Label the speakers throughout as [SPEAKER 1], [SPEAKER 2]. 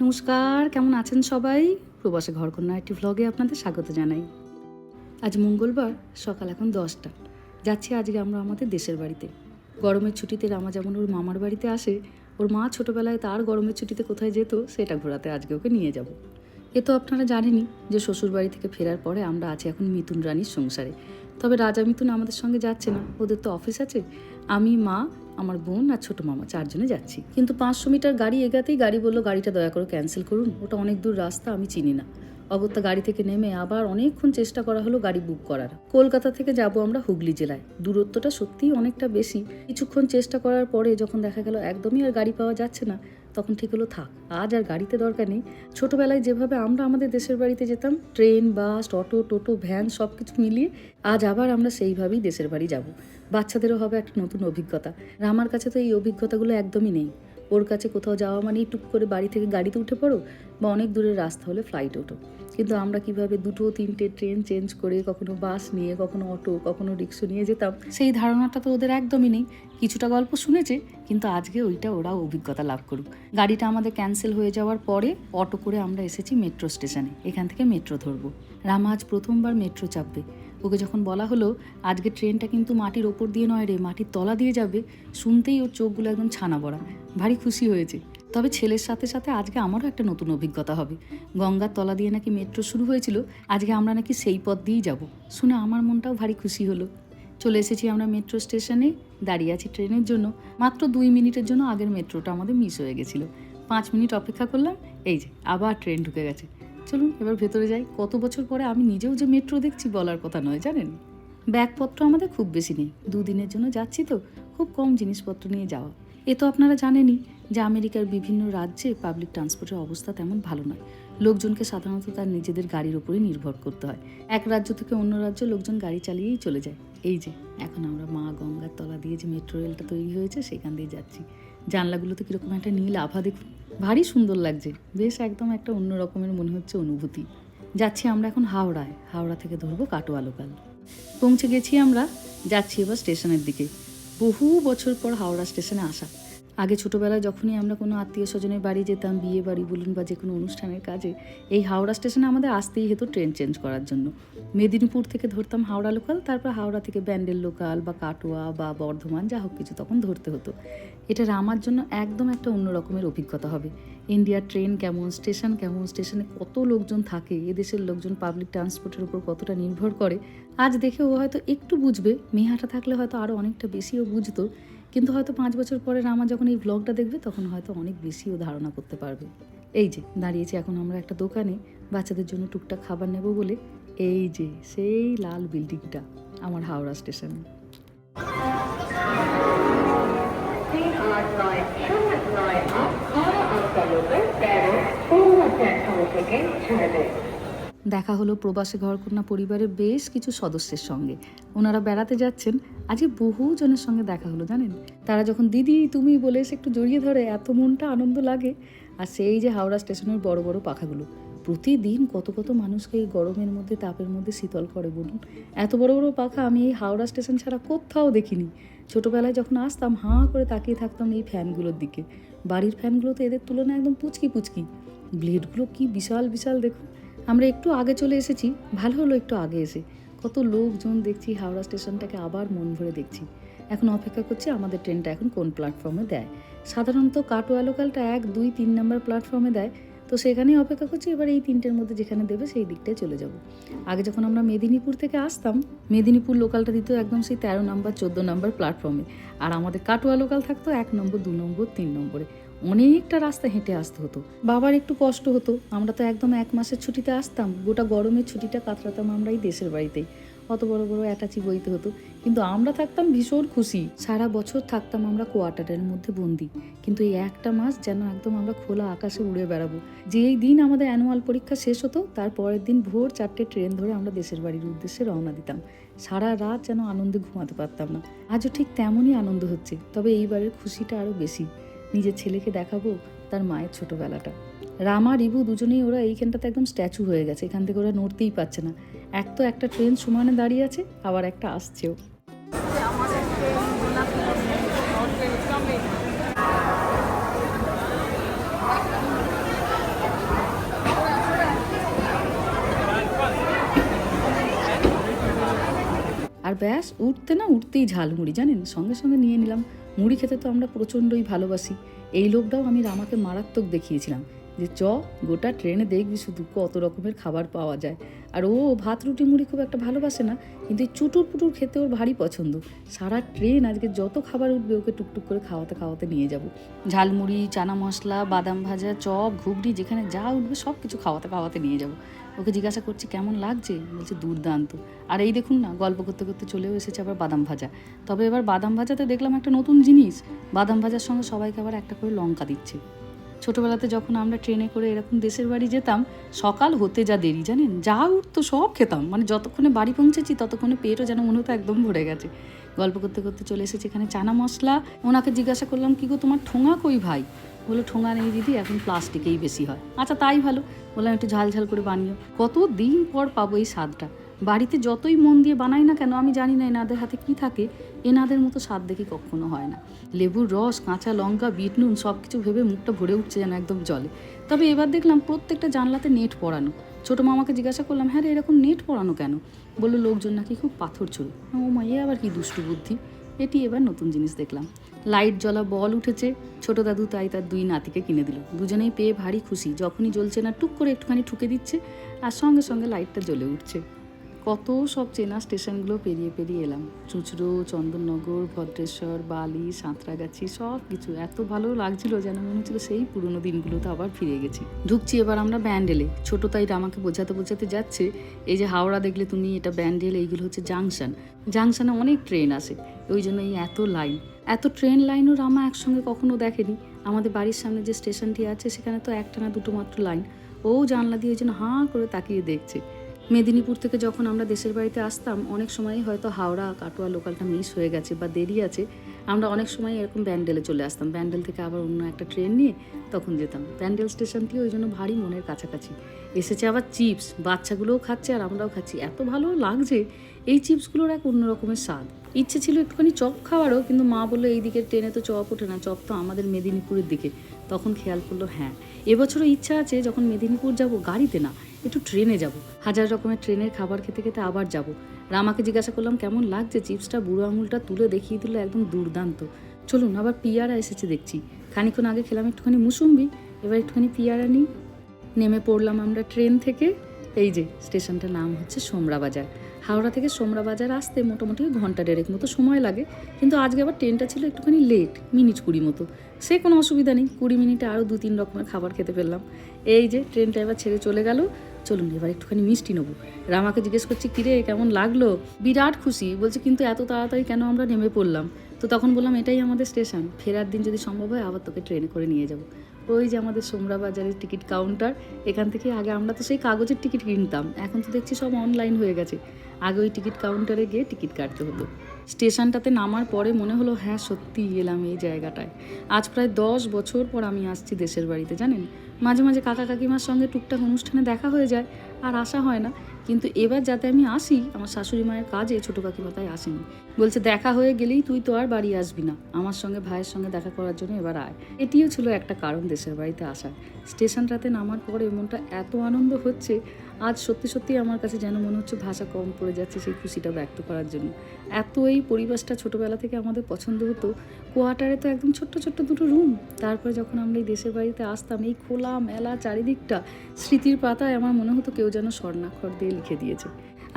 [SPEAKER 1] নমস্কার, কেমন আছেন সবাই? প্রবাসে ঘরকন্যা একটি ভ্লগে আপনাদের স্বাগত জানাই। আজ মঙ্গলবার, সকাল এখন 10টা। যাচ্ছি আজকে আমরা আমাদের দেশের বাড়িতে। গরমের ছুটিতে রামা যেমন ওর মামার বাড়িতে আসে, ওর মা ছোটোবেলায় তার গরমের ছুটিতে কোথায় যেত সেটা ঘোরাতে আজকে ওকে নিয়ে যাব। এ তো আপনারা জানেনই যে শ্বশুর বাড়ি থেকে ফেরার পরে আমরা আছি এখন মিতুন রানীর সংসারে। তবে রাজা মিতুন আমাদের সঙ্গে যাচ্ছে না, ওদের তো অফিস আছে। আমি, মা, আমার বোন আর ছোটো মামা 4 জনে যাচ্ছি। কিন্তু 500 মিটার গাড়ি এগাতেই গাড়ি বললো গাড়িটা দয়া করে ক্যান্সেল করুন, ওটা অনেক দূর রাস্তা, আমি চিনি না। অগত্যা গাড়ি থেকে নেমে আবার অনেকক্ষণ চেষ্টা করা হলো গাড়ি বুক করার। কলকাতা থেকে যাব আমরা হুগলি জেলায়, দূরত্বটা সত্যিই অনেকটা বেশি। কিছুক্ষণ চেষ্টা করার পরে যখন দেখা গেল একদমই আর গাড়ি পাওয়া যাচ্ছে না, তখন ঠিক হলো থাক, আজ আর গাড়িতে দরকার নেই। ছোটোবেলায় যেভাবে আমরা আমাদের দেশের বাড়িতে যেতাম, ট্রেন, বাস, অটো, টোটো, ভ্যান সব কিছু মিলিয়ে আজ আবার আমরা সেইভাবেই দেশের বাড়ি যাব। বাচ্চাদেরও হবে একটা নতুন অভিজ্ঞতা। রামার কাছে তো এই অভিজ্ঞতাগুলো একদমই নেই। ওর কাছে কোথাও যাওয়া মানেই টুক করে বাড়ি থেকে গাড়িতে উঠে পড়ো বা অনেক দূরের রাস্তা হলে ফ্লাইটে ওঠো। কিন্তু আমরা কিভাবে 2-3টে ট্রেন চেঞ্জ করে, কখনো বাস নিয়ে, কখনো অটো, কখনো রিক্সা নিয়ে যেতাম, সেই ধারণাটা তো ওদের একদমই নেই। কিছুটা গল্প শুনেছে, কিন্তু আজকে ওইটা ওরাও অভিজ্ঞতা লাভ করুক। গাড়িটা আমাদের ক্যান্সেল হয়ে যাওয়ার পরে অটো করে আমরা এসেছি মেট্রো স্টেশনে। এখান থেকে মেট্রো ধরবো। রামা আজ প্রথমবার মেট্রো চাপবে। ওকে যখন বলা হলো আজকে ট্রেনটা কিন্তু মাটির ওপর দিয়ে নয় রে, মাটির তলা দিয়ে যাবে, শুনতেই ওর চোখগুলো একদম ছানা বড়া। ভারী খুশি হয়েছে। তবে ছেলের সাথে সাথে আজকে আমারও একটা নতুন অভিজ্ঞতা হবে। গঙ্গার তলা দিয়ে নাকি মেট্রো শুরু হয়েছিল, আজকে আমরা নাকি সেই পথ দিয়েই যাব। শুনে আমার মনটাও ভারী খুশি হলো। চলে এসেছি আমরা মেট্রো স্টেশনে, দাঁড়িয়ে আছি ট্রেনের জন্য। মাত্র 2 মিনিটের জন্য আগের মেট্রোটা আমাদের মিস হয়ে গেছিলো। 5 মিনিট অপেক্ষা করলাম, এই যে আবার ট্রেন ঢুকে গেছে। চলুন এবার ভেতরে যাই। কত বছর পরে আমি নিজেও যে মেট্রো দেখছি বলার কথা নয়, জানেন। ব্যাগপত্র আমাদের খুব বেশি নেই, 2 দিনের জন্য যাচ্ছি তো, খুব কম জিনিসপত্র নিয়ে যাওয়া। এ তো আপনারা জানেনই যে আমেরিকার বিভিন্ন রাজ্যে পাবলিক ট্রান্সপোর্টের অবস্থা তেমন ভালো নয়। লোকজনকে সাধারণত তার নিজেদের গাড়ির ওপরেই নির্ভর করতে হয়। এক রাজ্য থেকে অন্য রাজ্যে লোকজন গাড়ি চালিয়েই চলে যায়। এই যে এখন আমরা মা গঙ্গার তলা দিয়ে যে মেট্রো রেলটা তৈরি হয়েছে সেখান দিয়ে যাচ্ছি। জানলাগুলোতে কীরকম একটা নীল আভা দেখুন, ভারী সুন্দর লাগছে। বেশ একদম একটা অন্য রকমের মনে হচ্ছে অনুভূতি। যাচ্ছি আমরা এখন হাওড়ায়, হাওড়া থেকে ধরবো কাটোয়া লোকাল। পৌঁছে গেছি আমরা, যাচ্ছি এবার স্টেশনের দিকে। বহু বছর পর হাওড়া স্টেশনে আসা। আগে ছোটোবেলায় যখনই আমরা কোনো আত্মীয় স্বজনের বাড়ি যেতাম, বিয়ে বাড়ি বলুন বা যে কোনো অনুষ্ঠানের কাজে, এই হাওড়া স্টেশনে আমাদের আসতেই হতো ট্রেন চেঞ্জ করার জন্য। মেদিনীপুর থেকে ধরতাম হাওড়া লোকাল, তারপর হাওড়া থেকে ব্যান্ডেল লোকাল বা কাটোয়া বা বর্ধমান যা হোক কিছু তখন ধরতে হতো। এটা আমার জন্য একদম একটা অন্য রকমের অভিজ্ঞতা হবে। ইন্ডিয়ার ট্রেন কেমন, স্টেশন কেমন, স্টেশনে কত লোকজন থাকে, এদেশের লোকজন পাবলিক ট্রান্সপোর্টের উপর কতটা নির্ভর করে, আজ দেখে ও হয়তো একটু বুঝবে। মেহাটা থাকলে হয়তো আরও অনেকটা বেশিও বুঝতো। কিন্তু হয়তো 5 বছর পরে রামা যখন এই ভ্লগটা দেখবে তখন হয়তো অনেক বেশিও ধারণা করতে পারবে। এই যে দাঁড়িয়েছি এখন আমরা একটা দোকানে, বাচ্চাদের জন্য টুকটাক খাবার নেব বলে। এই যে সেই লাল বিল্ডিংটা আমার হাওড়া স্টেশন। দেখা হলো প্রবাসী ঘরকন্যা পরিবারের বেশ কিছু সদস্যের সঙ্গে। ওনারা বেড়াতে যাচ্ছেন। আজকে বহু জনের সঙ্গে দেখা হলো, জানেন। তারা যখন দিদি তুমি বলে এসে একটু জড়িয়ে ধরে, এত মনটা আনন্দ লাগে। আর সেই যে হাওড়া স্টেশনের বড় বড় পাখাগুলো, প্রতিদিন কত কত মানুষকে এই গরমের মধ্যে, তাপের মধ্যে শীতল করে বলুন। এত বড় বড় পাখা আমি এই হাওড়া স্টেশন ছাড়া কোথাও দেখিনি। ছোটোবেলায় যখন আসতাম হাঁ করে তাকিয়ে থাকতাম এই ফ্যানগুলোর দিকে। বাড়ির ফ্যানগুলো তো এদের তুলনায় একদম পুচকি পুচকি, ব্লেডগুলো কি বিশাল বিশাল দেখুন। আমরা একটু আগে চলে এসেছি, ভালো হলো একটু আগে এসে। কত লোকজন দেখছি, হাওড়া স্টেশনটাকে আবার মন ভরে দেখছি। এখন অপেক্ষা করছি আমাদের ট্রেনটা এখন কোন প্ল্যাটফর্মে দেয়। সাধারণত কাটোয়া লোকালটা 1, 2, 3 নম্বর প্ল্যাটফর্মে দেয়, তো সেখানেই অপেক্ষা করছি। এবার এই 3টের মধ্যে যেখানে দেবে সেই দিকটায় চলে যাব। আগে যখন আমরা মেদিনীপুর থেকে আসতাম, মেদিনীপুর লোকালটা দিত একদম সেই 13 নম্বর 14 নম্বর প্ল্যাটফর্মে, আর আমাদের কাটোয়া লোকাল থাকতো 1 নম্বর 2 নম্বর 3 নম্বরে। অনেকটা রাস্তা হেঁটে আসতে হতো, বাবার একটু কষ্ট হতো। আমরা তো একদম 1 মাসের ছুটিতে আসতাম, গোটা গরমের ছুটিটা কাটাতাম আমরা এই দেশের বাড়িতেই। অত বড় বড় অ্যাটাচি বইতে হতো, কিন্তু আমরা থাকতাম ভীষণ খুশি। সারা বছর থাকতাম আমরা কোয়ার্টারের মধ্যে বন্দি, কিন্তু এই একটা মাস যেন একদম আমরা খোলা আকাশে উড়ে বেড়াবো। যেই দিন আমাদের অ্যানুয়াল পরীক্ষা শেষ হতো তার পরের দিন ভোর 4টে ট্রেন ধরে আমরা দেশের বাড়ির উদ্দেশ্যে রওনা দিতাম। সারা রাত যেন আনন্দে ঘুমাতে পারতাম না। আজও ঠিক তেমনই আনন্দ হচ্ছে, তবে এইবারের খুশিটা আরও বেশি। নিজের ছেলেকে দেখাবো তার মায়ের ছোটোবেলাটা। রামা রিভু দুজনেই ওরা এইখানটাতে একদম স্ট্যাচু হয়ে গেছে, এখান থেকে ওরা নড়তেই পারছে না। এক তো একটা ট্রেন সমানে দাঁড়িয়ে আছে, আবার একটা আসছেও। আর ব্যাস উঠতে না উঠতেই ঝালমুড়ি, জানেন, সঙ্গে সঙ্গে নিয়ে নিলাম। মুড়ি খেতে তো আমরা প্রচণ্ডই ভালোবাসি। এই লোকটাও আমি রামাকে মারাত্মক দেখিয়েছিলাম যে গোটা ট্রেনে দেখবি শুধু কত রকমের খাবার পাওয়া যায়। আর ও ভাত রুটি মুড়ি খুব একটা ভালোবাসে না, কিন্তু এই চুটুর পুটুর খেতে ওর ভারী পছন্দ। সারা ট্রেন আজকে যত খাবার উঠবে ওকে টুকটুক করে খাওয়াতে খাওয়াতে নিয়ে যাব। ঝালমুড়ি, চানা মশলা, বাদাম ভাজা, চপ, ঘুগনি, যেখানে যা উঠবে সব কিছু খাওয়াতে খাওয়াতে নিয়ে যাব। ওকে জিজ্ঞাসা করছি কেমন লাগছে, বলছে দুর্দান্ত। আর এই দেখুন না, গল্প করতে করতে চলেও এসেছে আবার বাদাম ভাজা। তবে এবার বাদাম ভাজাতে দেখলাম একটা নতুন জিনিস, বাদাম ভাজার সঙ্গে সবাইকে আবার একটা করে লঙ্কা দিচ্ছে। ছোটোবেলাতে যখন আমরা ট্রেনে করে এরকম দেশের বাড়ি যেতাম, সকাল হতে যা দেরি, জানেন, যা উঠতো সব খেতাম। মানে যতক্ষণে বাড়ি পৌঁছেছি ততক্ষণে পেটও যেন মনে হতো একদম ভরে গেছে। গল্প করতে করতে চলে এসেছি এখানে চানা মশলা। ওনাকে জিজ্ঞাসা করলাম, কি গো তোমার ঠোঙা কই ভাই? বললো ঠোঙা নেই দিদি, এখন প্লাস্টিকেই বেশি হয়। আচ্ছা তাই ভালো, বললাম একটু ঝাল ঝাল করে বানিও। কত দিন পর পাবো এই স্বাদটা। বাড়িতে যতই মন দিয়ে বানাই না কেন, আমি জানি না এনাদের হাতে কি থাকে, এনাদের মতো স্বাদ দেখি কখনো হয় না। লেবুর রস, কাঁচা লঙ্কা, বিট নুন সব কিছু ভেবে মুখটা ভরে উঠছে যেন একদম জলে। তবে এবার দেখলাম প্রত্যেকটা জানলাতে নেট পরানো। ছোটো মামাকে জিজ্ঞাসা করলাম, হ্যাঁ রে এরকম নেট পরানো কেন? বললো লোকজন নাকি খুব পাথর ছোড়ে। ও মা, এ আবার কি দুষ্টু বুদ্ধি। এটি এবার নতুন জিনিস দেখলাম। লাইট জ্বলা বল উঠেছে, ছোটো দাদু তাই তার 2 নাতিকে কিনে দিল। দুজনেই পেয়ে ভারী খুশি। যখনই জ্বলছে না টুক করে একটুখানি ঠুকে দিচ্ছে আর সঙ্গে সঙ্গে লাইটটা জ্বলে উঠছে। কত সব চেনা স্টেশনগুলো পেরিয়ে পেরিয়ে এলাম। চুঁচড়ো, চন্দননগর, ভদ্রেশ্বর, বালি, সাঁতরাগাছি, সব কিছু এত ভালো লাগছিল যেন মনে হচ্ছিল সেই পুরোনো দিনগুলোতে আবার ফিরে গেছি। ঢুকছি এবার আমরা ব্যান্ডেলে। ছোটো তাই আমাকে বোঝাতে বোঝাতে যাচ্ছে, এই যে হাওড়া দেখলে তুমি, এটা ব্যান্ডেল, এইগুলো হচ্ছে জাংশন। জাংশনে অনেক ট্রেন আসে, ওই জন্য এই এত লাইন। এত ট্রেন লাইনও রামা একসঙ্গে কখনো দেখেনি। আমাদের বাড়ির সামনে যে স্টেশনটি আছে সেখানে তো একটা না দুটো মাত্র লাইন। ও জানলা দিয়ে যেন হাঁ করে তাকিয়ে দেখছে। মেদিনীপুর থেকে যখন আমরা দেশের বাড়িতে আসতাম, অনেক সময়ই হয়তো হাওড়া কাটোয়া লোকালটা মিস হয়ে গেছে বা দেরি আছে, আমরা অনেক সময় এরকম ব্যান্ডেলে চলে আসতাম। ব্যান্ডেল থেকে আবার অন্য একটা ট্রেন নিয়ে তখন যেতাম। ব্যান্ডেল স্টেশনটি ওই জন্য ভারী মনের কাছাকাছি। এসেছে আবার চিপস, বাচ্চাগুলোও খাচ্ছে আর আমরাও খাচ্ছি, এত ভালো লাগছে। এই চিপসগুলোর এক অন্য রকমের স্বাদ। ইচ্ছে ছিল একটুখানি চপ খাওয়ারও, কিন্তু মা বললো এই দিকের ট্রেনে তো চপ ওঠে না, চপ তো আমাদের মেদিনীপুরের দিকে। তখন খেয়াল করলো হ্যাঁ, এবছরও ইচ্ছা আছে যখন মেদিনীপুর যাব গাড়িতে না, একটু ট্রেনে যাব। হাজার রকমের ট্রেনের খাবার খেতে খেতে আবার যাব। রামাকে জিজ্ঞাসা করলাম কেমন লাগছে চিপসটা, বুড়ো আঙুলটা তুলে দেখিয়ে দিল, একদম দুর্দান্ত। চলুন, আবার পিয়ারা এসেছে দেখছি। খানিক্ষণ আগে খেলাম একটুখানি মুসুম্বি, এবার একটুখানি পিয়ারা নিই। নেমে পড়লাম আমরা ট্রেন থেকে। এই যে স্টেশনটার নাম হচ্ছে সোমরা বাজার। হাওড়া থেকে সোমরা বাজার আসতে মোটামুটি ঘন্টা 1.5 মতো সময় লাগে, কিন্তু আজকে আবার ট্রেনটা ছিল একটুখানি লেট, মিনিট 20 মতো। সে কোনো অসুবিধা নেই, 20 মিনিটে আরও 2-3 রকমের খাবার খেতে পেলাম। এই যে ট্রেনটা এবার ছেড়ে চলে গেল। চলুন এবার একটুখানি মিষ্টি নেবো। রামাকে জিজ্ঞেস করছি, কিরে কেমন লাগলো? বিরাট খুশি, বলছে কিন্তু এত তাড়াতাড়ি কেন আমরা নেমে পড়লাম? তো তখন বললাম এটাই আমাদের স্টেশন, ফেরার দিন যদি সম্ভব হয় আবার তোকে ট্রেনে করে নিয়ে যাব। ওই যে আমাদের সোমরা বাজারের টিকিট কাউন্টার, এখান থেকে আগে আমরা তো সেই কাগজের টিকিট কিনতাম, এখন তো দেখছি সব অনলাইন হয়ে গেছে। আগে ওই টিকিট কাউন্টারে গিয়ে টিকিট কাটতে হতো। স্টেশনটাতে নামার পরে মনে হলো হ্যাঁ সত্যি এলাম এই জায়গাটায়। আজ প্রায় 10 বছর পর আমি আসছি দেশের বাড়িতে, জানেন। মাঝে মাঝে কাকা কাকিমার সঙ্গে টুকটাক অনুষ্ঠানে দেখা হয়ে যায়, আর আসা হয় না। কিন্তু এবার যাতে আমি আসি, আমার শাশুড়ি মায়ের কাজে ছোটো কাকিমা তাই আসেনি। বলছে দেখা হয়ে গেলেই তুই তো আর বাড়ি আসবি না, আমার সঙ্গে ভাইয়ের সঙ্গে দেখা করার জন্য এবার আয়। এটিও ছিল একটা কারণ দেশের বাড়িতে আসার। স্টেশনটাতে নামার পরে মনটা এত আনন্দ হচ্ছে, আজ সত্যি সত্যি আমার কাছে যেন মনে হচ্ছে ভাষা কম পড়ে যাচ্ছে সেই খুশিটা ব্যক্ত করার জন্য। এত এই পরিবেশটা ছোটোবেলা থেকে আমাদের পছন্দ হতো। কোয়ার্টারে তো একদম ছোট্ট ছোট্ট 2টো রুম। তারপরে যখন আমরা এই দেশের বাড়িতে আসতাম, এই খোলা মেলা চারিদিকটা, স্মৃতির পাতায় আমার মনে হতো কেউ যেন স্বর্ণাক্ষর দিয়ে লিখে দিয়েছে।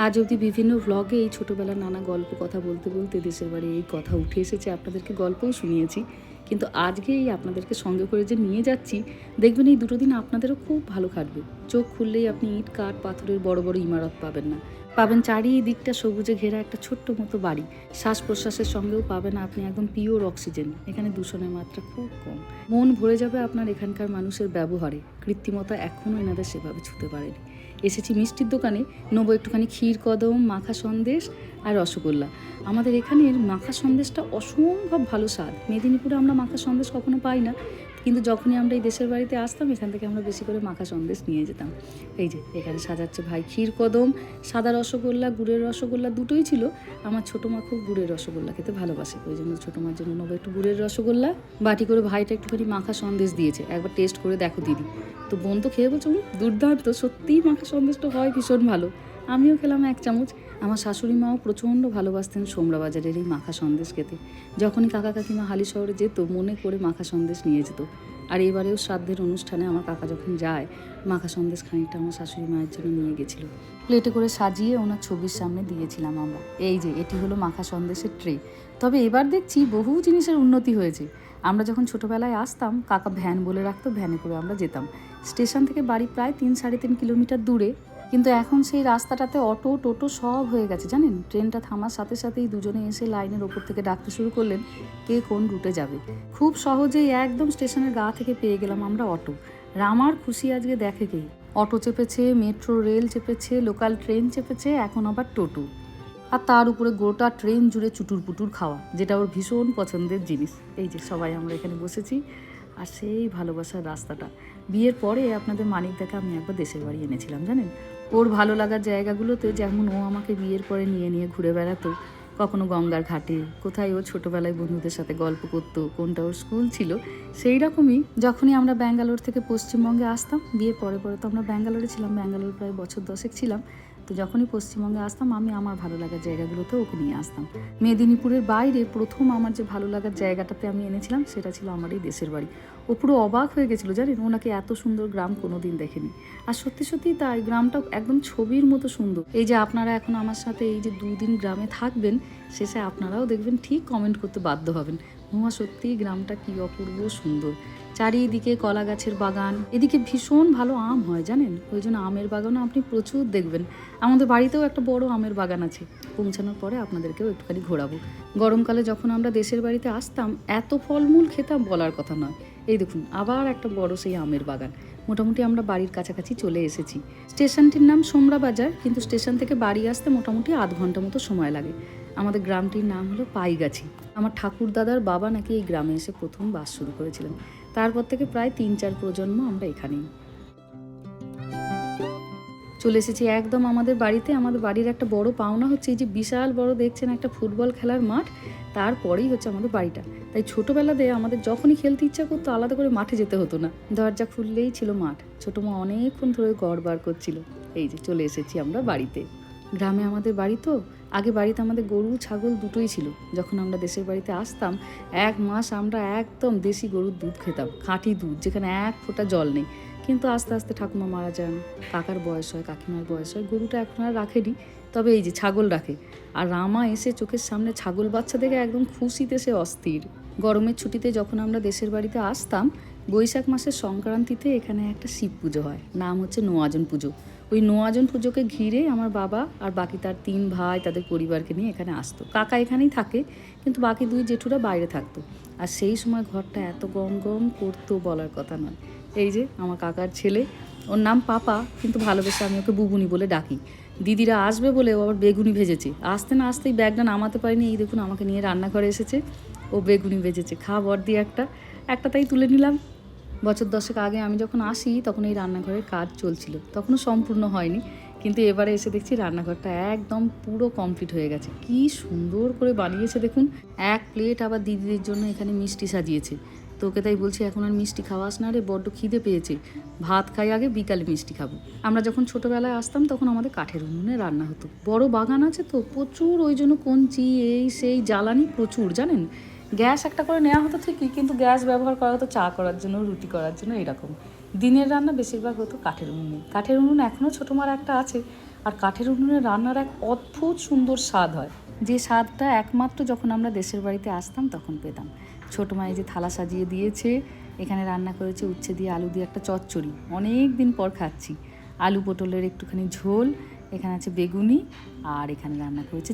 [SPEAKER 1] আজ অবধি বিভিন্ন ভ্লগে এই ছোটোবেলার নানা গল্প কথা বলতে বলতে দেশের বাড়ি এই কথা উঠে এসেছে, আপনাদেরকে গল্পও শুনিয়েছি। কিন্তু আজকে এই আপনাদেরকে সঙ্গে করে যে নিয়ে যাচ্ছি, দেখবেন এই 2টো দিন আপনাদেরও খুব ভালো কাটবে। চোখ খুললেই আপনি ইট কাঠ পাথরের বড় বড় ইমারত পাবেন না, পাবেন চারিদিকটা সবুজে ঘেরা একটা ছোট্ট মতো বাড়ি। শ্বাস প্রশ্বাসের সঙ্গেও পাবেন আপনি একদম পিওর অক্সিজেন। এখানে দূষণের মাত্রা খুব কম। মন ভরে যাবে আপনার এখানকার মানুষের ব্যবহারে। কৃত্রিমতা এখনও এনাদের সেভাবে ছুতে পারেনি। এসেছি মিষ্টির দোকানে, নেবো একটুখানি ক্ষীর কদম, মাখা সন্দেশ আর রসগোল্লা। আমাদের এখানের মাখা সন্দেশটা অসম্ভব ভালো স্বাদ। মেদিনীপুরে আমরা মাখা সন্দেশ কখনো পাই না, কিন্তু যখনই আমরা এই দেশের বাড়িতে আসতাম এখান থেকে আমরা বেশি করে মাখা সন্দেশ নিয়ে যেতাম। এই যে এখানে সাজাচ্ছে ভাই ক্ষীর কদম, সাদা রসগোল্লা, গুড়ের রসগোল্লা, দুটোই ছিল। আমার ছোটো মা খুব গুড়ের রসগোল্লা খেতে ভালোবাসে, ওই জন্য ছোটো মার জন্য নেবো একটু গুড়ের রসগোল্লা। বাটি করে ভাইটা একটুখানি মাখা সন্দেশ দিয়েছে, একবার টেস্ট করে দেখো দিদি। তো বোন তো খেয়ে বলছো দুর্দান্ত, সত্যিই মাখা সন্দেশটা হয় ভীষণ ভালো। আমিও খেলাম 1 চামচ। আমার শাশুড়ি মাও প্রচণ্ড ভালোবাসতেন সোমরা বাজারের এই মাখা সন্দেশ খেতে। যখনই কাকা কাকিমা হালি শহরে যেত মনে করে মাখা সন্দেশ নিয়ে যেত। আর এবারেও শ্রাদ্ধের অনুষ্ঠানে আমার কাকা যখন যায় মাখা সন্দেশ খানিকটা আমার শাশুড়ি মায়ের জন্য নিয়ে গেছিলো। প্লেটে করে সাজিয়ে ওনার ছবির সামনে দিয়েছিলাম আমরা। এই যে এটি হলো মাখা সন্দেশের ট্রে। তবে এবার দেখছি বহু জিনিসের উন্নতি হয়েছে। আমরা যখন ছোটোবেলায় আসতাম কাকা ভ্যান বলে রাখতো, ভ্যানে করে আমরা যেতাম। স্টেশন থেকে বাড়ি প্রায় 3-3.5 কিলোমিটার দূরে, কিন্তু এখন সেই রাস্তাটাতে অটো টোটো সব হয়ে গেছে জানেন। ট্রেনটা থামার সাথে সাথেই দুজনে এসে লাইনের ওপর থেকে ডাকতে শুরু করলেন কে কোন রুটে যাবে। খুব সহজেই একদম স্টেশনের গা থেকে পেয়ে গেলাম আমরা অটো। রামার খুশি আজকে দেখে কে, অটো চেপেছে, মেট্রো রেল চেপেছে, লোকাল ট্রেন চেপেছে, এখন আবার টোটো। আর তার উপরে গোটা ট্রেন জুড়ে চুটুর পুটুর খাওয়া, যেটা ওর ভীষণ পছন্দের জিনিস। এই যে সবাই আমরা এখানে বসেছি আর সেই ভালোবাসার রাস্তাটা। বিয়ের পরে আপনাদের মানিক দাকে আমি একবার দেশের বাড়ি এনেছিলাম জানেন। ওর ভালো লাগার জায়গাগুলোতে যেমন ও আমাকে বিয়ের পরে নিয়ে ঘুরে বেড়াতো, কখনো গঙ্গার ঘাটে, কোথায় ও ছোটোবেলায় বন্ধুদের সাথে গল্প করতো, কোনটা ওর স্কুল ছিল, সেই রকমই যখনই আমরা ব্যাঙ্গালোর থেকে পশ্চিমবঙ্গে আসতাম। বিয়ের পরে তো আমরা ব্যাঙ্গালোরে ছিলাম, ব্যাঙ্গালোর প্রায় বছর 10 ছিলাম। তো যখনই পশ্চিমবঙ্গে আসতাম আমি আমার ভালো লাগার জায়গাগুলোতে ওকে নিয়ে আসতাম। মেদিনীপুরের বাইরে প্রথম আমার যে ভালো লাগার জায়গাটাতে আমি এনেছিলাম সেটা ছিল আমার এই দেশের বাড়ি। ও পুরো অবাক হয়ে গেছিলো জানেন, ওনাকে এত সুন্দর গ্রাম কোনোদিন দেখেনি। আর সত্যি সত্যি তাই, গ্রামটা একদম ছবির মতো সুন্দর। এই যে আপনারা এখন আমার সাথে এই যে 2 দিন গ্রামে থাকবেন, শেষে আপনারাও দেখবেন ঠিক কমেন্ট করতে বাধ্য হবেন, মা সত্যিই গ্রামটা কি অপূর্ব সুন্দর। চারিদিকে কলা গাছের বাগান, এদিকে ভীষণ ভালো আম হয় জানেন, ওই জন্য আমের বাগানও আপনি প্রচুর দেখবেন। আমাদের বাড়িতেও একটা বড় আমের বাগান আছে, পৌঁছানোর পরে আপনাদেরকেও একটুখানি ঘোরাবো। গরমকালে যখন আমরা দেশের বাড়িতে আসতাম এত ফলমূল খেতাম বলার কথা নয়। এই দেখুন আবার একটা বড় সেই আমের বাগান। মোটামুটি আমরা বাড়ির কাছাকাছি চলে এসেছি। স্টেশনটির নাম সোমরা বাজার, কিন্তু স্টেশন থেকে বাড়ি আসতে মোটামুটি আধ ঘন্টা মতো সময় লাগে। আমাদের গ্রামটির নাম হলো পাইগাছি। আমার ঠাকুর দাদার বাবা নাকি এই গ্রামে এসে প্রথম বাস শুরু করেছিলেন। তারপর থেকে প্রায় 3-4 প্রজন্ম আমরা এখানেই। চলে এসেছি একদম আমাদের বাড়িতে। আমাদের বাড়ির একটা বড় পাওনা হচ্ছে এই যে বিশাল বড় দেখছেন একটা ফুটবল খেলার মাঠ, তারপরেই হচ্ছে আমাদের বাড়িটা। তাই ছোটোবেলাতে আমাদের যখনই খেলতে ইচ্ছা করতো আলাদা করে মাঠে যেতে হতো না, দরজা খুললেই ছিল মাঠ। ছোটো মা অনেকক্ষণ ধরে গড় বার করছিল। এই যে চলে এসেছি আমরা বাড়িতে। গ্রামে আমাদের বাড়ি তো, আগে বাড়িতে আমাদের গরু ছাগল দুটোই ছিল। যখন আমরা দেশের বাড়িতে আসতাম 1 মাস আমরা একদম দেশি গরুর দুধ খেতাম, খাঁটি দুধ, যেখানে 1 ফোঁটা জল নেই। কিন্তু আস্তে আস্তে ঠাকুমা মারা যান, কাকার বয়স হয়, কাকিমার বয়স হয়, গরুটা এখন আর রাখেনি, তবে এই যে ছাগল রাখে। আর রামা এসে চোখের সামনে ছাগল বাচ্চা দেখে একদম খুশিতে সে অস্থির। গরমের ছুটিতে যখন আমরা দেশের বাড়িতে আসতাম বৈশাখ মাসের সংক্রান্তিতে এখানে একটা শিব পুজো হয়, নাম হচ্ছে নোয়াজন পুজো। ওই নোয়াজন পুজোকে ঘিরে আমার বাবা আর বাকি তার 3 ভাই তাদের পরিবারকে নিয়ে এখানে আসতো। কাকা এখানেই থাকে, কিন্তু বাকি 2 জেঠুরা বাইরে থাকতো। আর সেই সময় ঘরটা এত গম গম করতো বলার কথা নয়। এই যে আমার কাকার ছেলে, ওর নাম পাপা, কিন্তু ভালোবেসে আমি ওকে বুবুনি বলে ডাকি। দিদিরা আসবে বলে ও আবার বেগুনি ভেজেছে, আসতে না আসতেই ব্যাগটা নামাতে পারিনি, এই দেখুন আমাকে নিয়ে রান্নাঘরে এসেছে। ও বেগুনি ভেজেছে, খা বর্দি একটা তাই তুলে নিলাম। বছর 10 আগে আমি যখন আসি তখন এই রান্নাঘরের কাজ চলছিল, তখনও সম্পূর্ণ হয়নি, কিন্তু এবারে এসে দেখছি রান্নাঘরটা একদম পুরো কমপ্লিট হয়ে গেছে। কি সুন্দর করে বানিয়েছে দেখুন। 1 প্লেট আবার দিদিদের জন্য এখানে মিষ্টি সাজিয়েছে। তোকে তাই বলছি এখন আর মিষ্টি খাওয়াস না রে, বড্ড খিদে পেয়েছে, ভাত খাই আগে, বিকালে মিষ্টি খাবো। আমরা যখন ছোটোবেলায় আসতাম তখন আমাদের কাঠের উনুনে রান্না হতো। বড় বাগান আছে তো প্রচুর, ওই জন্য কঞ্চি এই সেই জ্বালানি প্রচুর জানেন। গ্যাস একটা করে নেওয়া হতো ঠিকই, কিন্তু গ্যাস ব্যবহার করা হতো চা করার জন্য, রুটি করার জন্য, এরকম। দিনের রান্না বেশিরভাগ হতো কাঠের উনুনে। কাঠের উনুন এখনও ছোটো মার একটা আছে। আর কাঠের উনুনে রান্নার এক অদ্ভুত সুন্দর স্বাদ হয়, যে স্বাদটা একমাত্র যখন আমরা দেশের বাড়িতে আসতাম তখন পেতাম। ছোটো মা এই যে থালা সাজিয়ে দিয়েছে, এখানে রান্না করেছে উচ্ছে দিয়ে আলু দিয়ে একটা চচ্চড়ি, অনেক দিন পর খাচ্ছি। আলু পটলের একটুখানি ঝোল, এখানে আছে বেগুনি, আর এখানে রান্না করেছে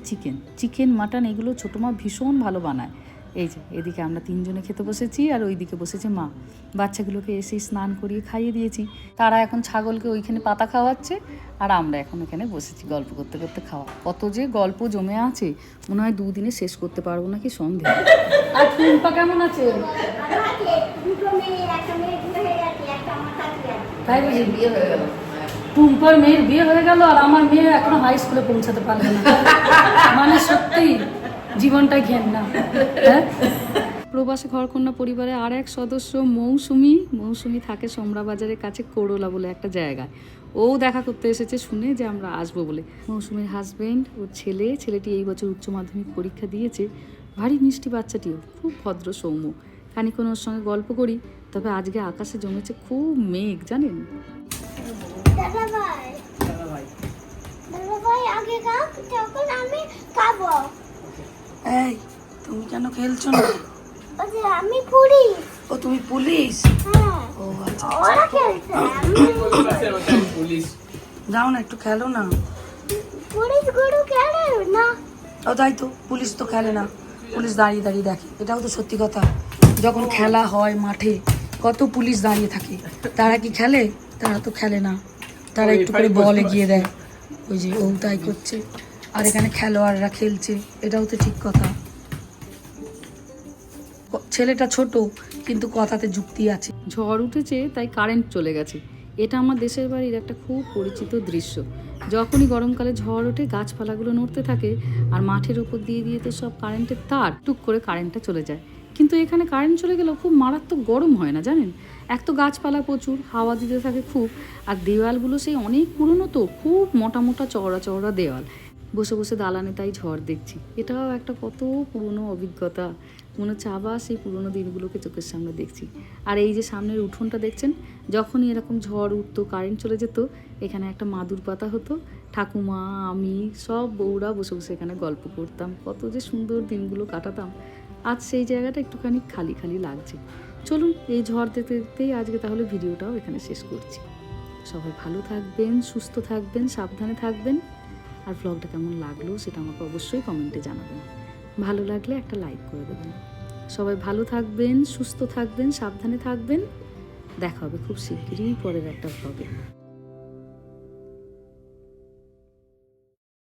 [SPEAKER 1] চিকেন মাটন, এগুলো ছোটো মা ভীষণ ভালো বানায়। এই যে এদিকে আমরা 3 জনে খেতে বসেছি, আর ওইদিকে বসেছে মা। বাচ্চাগুলোকে এসে স্নান করিয়ে খাইয়ে দিয়েছি, তারা এখন ছাগলকে ওইখানে পাতা খাওয়াচ্ছে, আর আমরা এখন এখানে বসেছি গল্প করতে করতে খাওয়া। কত যে গল্প জমে আছে, মনে হয় 2 দিনে শেষ করতে পারবো নাকি সন্দেহ। আর টুম্পা কেমন আছে? তাই বুঝি বিয়ে হয়ে গেল, টুম্পার মেয়ের বিয়ে হয়ে গেল, আর আমার মেয়ে এখনো হাই স্কুলে পৌঁছাতে পারবে না। মানে সত্যি জীবনটাই ঘেন না। হ্যাঁ, প্রবাসী ঘরকন্যা পরিবারের আর এক সদস্য মৌসুমি থাকে সোমরা বাজারের কাছে করোলা বলে একটা জায়গায়। ও দেখা করতে এসেছে শুনে যে আমরা আসবো বলে। মৌসুমির হাজবেন্ড ওর ছেলেটি এই বছর উচ্চ মাধ্যমিক পরীক্ষা দিয়েছে। ভারী মিষ্টি বাচ্চাটিও, খুব ভদ্র সৌম্য। খানিকক্ষণ ওর সঙ্গে গল্প করি। তবে আজকে আকাশে জমেছে খুব মেঘ, জানেন।
[SPEAKER 2] এই তুমি কেন খেলছো না?
[SPEAKER 3] আমি পুলিশ।
[SPEAKER 2] ও তুমি পুলিশ?
[SPEAKER 3] হ্যাঁ,
[SPEAKER 2] ও আচ্ছা,
[SPEAKER 3] ওরা খেলছে।
[SPEAKER 2] যাও না একটু খেলো না।
[SPEAKER 3] পুলিশ গুলো খেলে না।
[SPEAKER 2] ও তাই তো, পুলিশ তো খেলে না, পুলিশ দাঁড়িয়ে দাঁড়িয়ে দেখে। এটাও তো সত্যি কথা। যখন খেলা হয় মাঠে কত পুলিশ দাঁড়িয়ে থাকে, তারা কি খেলে? তারা তো খেলে না, তারা একটু করে বল এগিয়ে দেয়। ওই যে ও তাই করছে, আর এখানে খেলোয়াড়রা খেলছে, এটাও তো ঠিক কথা। ছেলেটা ছোট কিন্তু কথাতে যুক্তি আছে।
[SPEAKER 1] ঝড় উঠেছে তাই কারেন্ট চলে গেছে। এটা আমার দেশের বাড়ির একটা খুব পরিচিত দৃশ্য। যখনই গরমকালে ঝড় ওঠে গাছপালাগুলো নড়তে থাকে, আর মাঠের ওপর দিয়ে তো সব কারেন্টের তার, টুক করে কারেন্টটা চলে যায়। কিন্তু এখানে কারেন্ট চলে গেলেও খুব মারাত্মক গরম হয় না, জানেন। এক তো গাছপালা প্রচুর, হাওয়া দিতে থাকে খুব, আর দেওয়ালগুলো সেই অনেক পুরনো তো, খুব মোটা মোটা চওড়া চওড়া দেওয়াল। বসে বসে দালানে তাই ঝড় দেখছি। এটাও একটা কত পুরনো অভিজ্ঞতা। মনে হচ্ছে আবার সেই পুরনো দিনগুলোকে চোখের সামনে দেখছি। আর এই যে সামনের উঠোনটা দেখছেন, যখনই এরকম ঝড় উঠতো, কারেন্ট চলে যেত, এখানে একটা মাদুর পাতা হতো। ঠাকুমা, আমি, সব বউরা বসে বসে এখানে গল্প করতাম। কত যে সুন্দর দিনগুলো কাটাতাম। আজ সেই জায়গাটা একটুখানি খালি খালি লাগছে। চলুন, এই ঝড় দেখতে দেখতেই আজকে তাহলে ভিডিওটাও এখানে শেষ করছি। সবাই ভালো থাকবেন, সুস্থ থাকবেন, সাবধানে থাকবেন। আর ব্লগটা কেমন লাগলো সেটা আমাকে অবশ্যই কমেন্টে জানাবেন। ভালো লাগলে একটা লাইক করে দেবেন। সবাই ভালো থাকবেন, সুস্থ থাকবেন, সাবধানে থাকবেন। দেখা হবে খুব শিগগিরই পরের একটা ব্লগে।